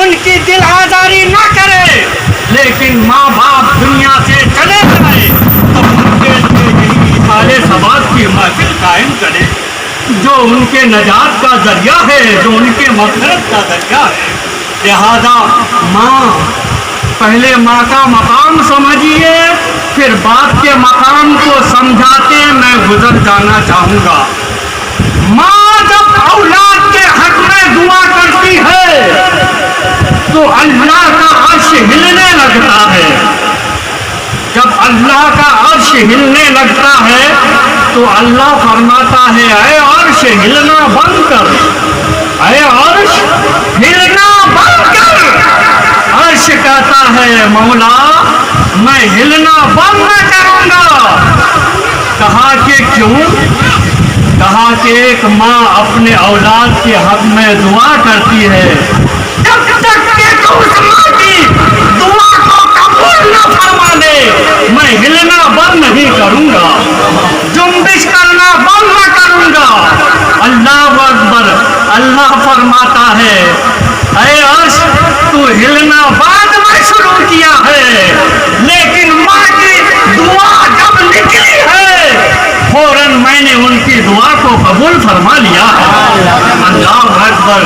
ان کی دل آزاری نہ کرے، لیکن ماں باپ دنیا سے چلے جائے تو ان کے لیے یہی اصالِ ثبات کی محفل قائم کرے جو ان کے نجات کا ذریعہ ہے، جو ان کے مغفرت کا ذریعہ ہے۔ لہذا ماں، پہلے ماں کا مقام سمجھیے، پھر باپ کے مقام کو سمجھاتے میں گزر جانا چاہوں گا۔ ماں جب اولاد کے حق میں دعا کرتی ہے تو اللہ کا عرش ہلنے لگتا ہے۔ جب اللہ کا عرش ہلنے لگتا ہے تو اللہ فرماتا ہے اے عرش ہلنا بند کر، اے عرش ہلنا بند کر۔ عرش کہتا ہے مولا میں ہلنا بند نہ کروں گا۔ کہا کہ کیوں؟ کہا کہ ایک ماں اپنے اولاد کے حق میں دعا کرتی ہے، جب تک کہ تو اس ماں کی دعا کو قبول نہ فرما دے میں ہلنا بند نہیں کروں گا، جنبش کرنا بند نہ کروں گا۔ اللہ اکبر۔ اللہ فرماتا ہے اے عرش تو ہلنا بعد میں شروع کیا ہے، لیکن ماں کی دعا جب نکلی ہے فوراً میں نے ان کی دعا کو قبول فرما لیا ہے۔ اللہ اکبر۔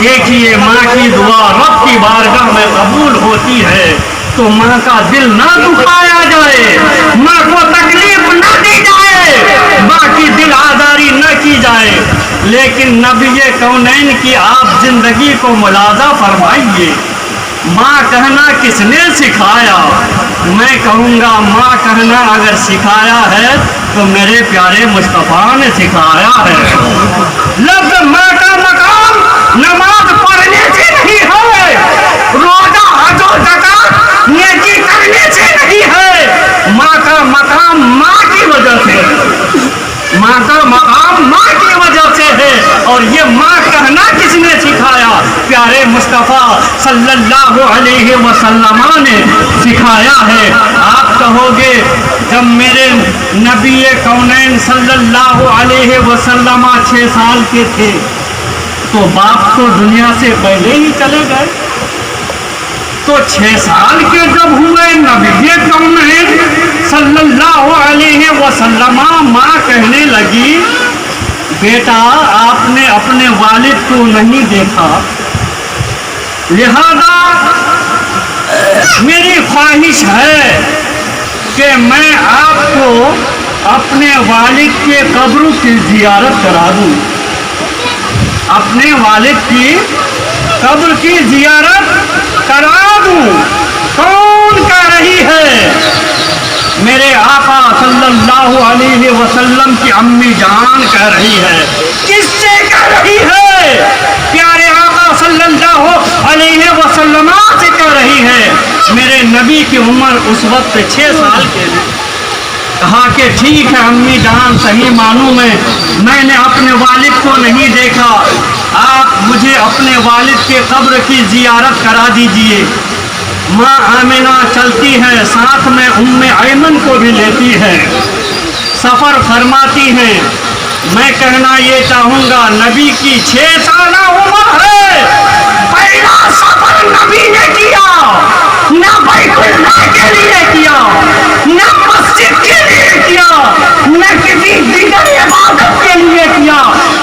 دیکھیے ماں کی دعا رب کی بارگاہ میں قبول ہوتی ہے تو ماں کا دل نہ دکھایا جائے، ماں کو تکلیف نہ دی جائے، ماں کی دل آزاری نہ کی جائے۔ لیکن نبی کونین کی آپ زندگی کو ملاحظہ فرمائیے، ماں کہنا کس نے سکھایا؟ میں کہوں گا ماں کہنا اگر سکھایا ہے تو میرے پیارے مصطفیٰ نے سکھایا ہے۔ لفظ ماں کا مقام نماز پڑھنے سے نہیں ہے، روزہ حج و زکات نیکی کرنے سے نہیں ہے، ماں کا مقام ماں کی وجہ سے، ماں کا مقام ماں کی وجہ سے ہے۔ اور یہ ماں کہنا کس نے سکھایا؟ پیارے مصطفیٰ صلی اللہ علیہ وسلم نے سکھایا ہے۔ آپ کہو گے جب میرے نبی کونین صلی اللہ علیہ وسلم 6 سال کے تھے تو باپ تو دنیا سے پہلے ہی چلے گئے، تو 6 سال کے جب ہوئے نبی کونین صلی اللہ علیہ وسلم ماں کہنے لگی بیٹا آپ نے اپنے والد کو نہیں دیکھا، لہذا میری خواہش ہے کہ میں آپ کو اپنے والد کے قبر کی زیارت کرا دوں، اپنے والد کی قبر کی زیارت کرا دوں۔ کون کہہ رہی ہے؟ میرے آقا صلی اللہ علیہ وسلم کی امی جان کہہ رہی ہے۔ کس سے کہہ رہی ہے؟ پیارے آقا صلی اللہ علیہ وسلم سے کہہ رہی ہے۔ میرے نبی کی عمر اس وقت 6 سال کے تھی۔ کہا کہ ٹھیک ہے امی جان، صحیح معنوں میں نے اپنے والد کو نہیں دیکھا، آپ مجھے اپنے والد کے قبر کی زیارت کرا دیجئے۔ ماں آمنہ چلتی ہے، ساتھ میں ایمن کو بھی لیتی ہے، سفر فرماتی ہیں۔ میں کہنا یہ چاہوں گا نبی کی 6 سالہ عمر ہے، پہلا سفر نبی نے کیا، نہ بیت اللہ کے لیے کیا، نہ مسجد کے لیے کیا، نہ کسی دیگر عبادت کے لیے کیا،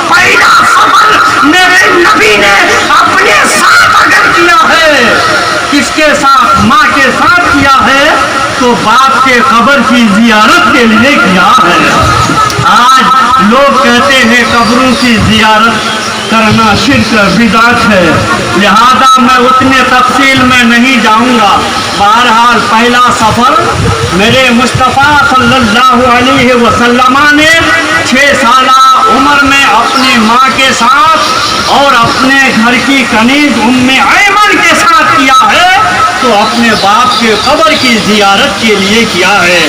پہلا سفر میرے نبی نے اپنے ساتھ اگر کیا ہے، کس کے ساتھ؟ ماں کے ساتھ کیا ہے تو باپ کے قبر کی زیارت کے لیے کیا ہے۔ آج لوگ کہتے ہیں قبروں کی زیارت کرنا شرک بدعت ہے، لہذا میں اتنے تفصیل میں نہیں جاؤں گا۔ بہرحال پہلا سفر میرے مصطفیٰ صلی اللہ علیہ وسلم نے 6 سالہ عمر میں اپنی ماں کے ساتھ اور اپنے گھر کی کنیز ایمن کے ساتھ کیا ہے، تو اپنے باپ کے قبر کی زیارت کے لیے کیا ہے۔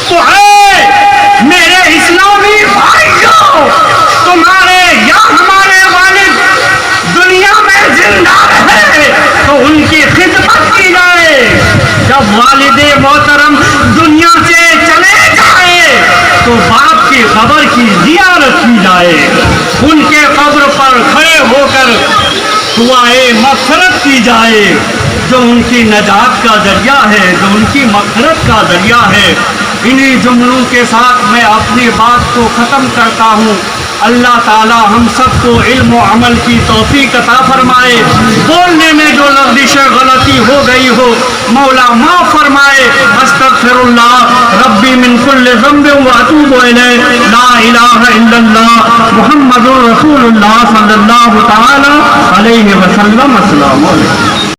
تو اے میرے اسلامی بھائیوں، تمہارے یا ہمارے والد دنیا میں زندہ رہے تو ان کی خدمت کی جائے، جب والد محترم دنیا سے چلے جائے تو باپ کی قبر کی زیارت کی جائے، ان کے قبر پر کھڑے ہو کر دعائے مغفرت کی جائے جو ان کی نجات کا ذریعہ ہے، جو ان کی مغفرت کا ذریعہ ہے۔ انہی جملوں کے ساتھ میں اپنی بات کو ختم کرتا ہوں۔ اللہ تعالی ہم سب کو علم و عمل کی توفیق عطا فرمائے۔ بولنے میں جو لفظ غلطی ہو گئی ہو مولا معاف فرمائے۔ استغفر اللہ ربی من کل ذنب واتوب الیہ، لا الہ الا اللہ محمد رسول اللہ صلی اللہ تعالی علیہ وسلم۔ السلام علیکم۔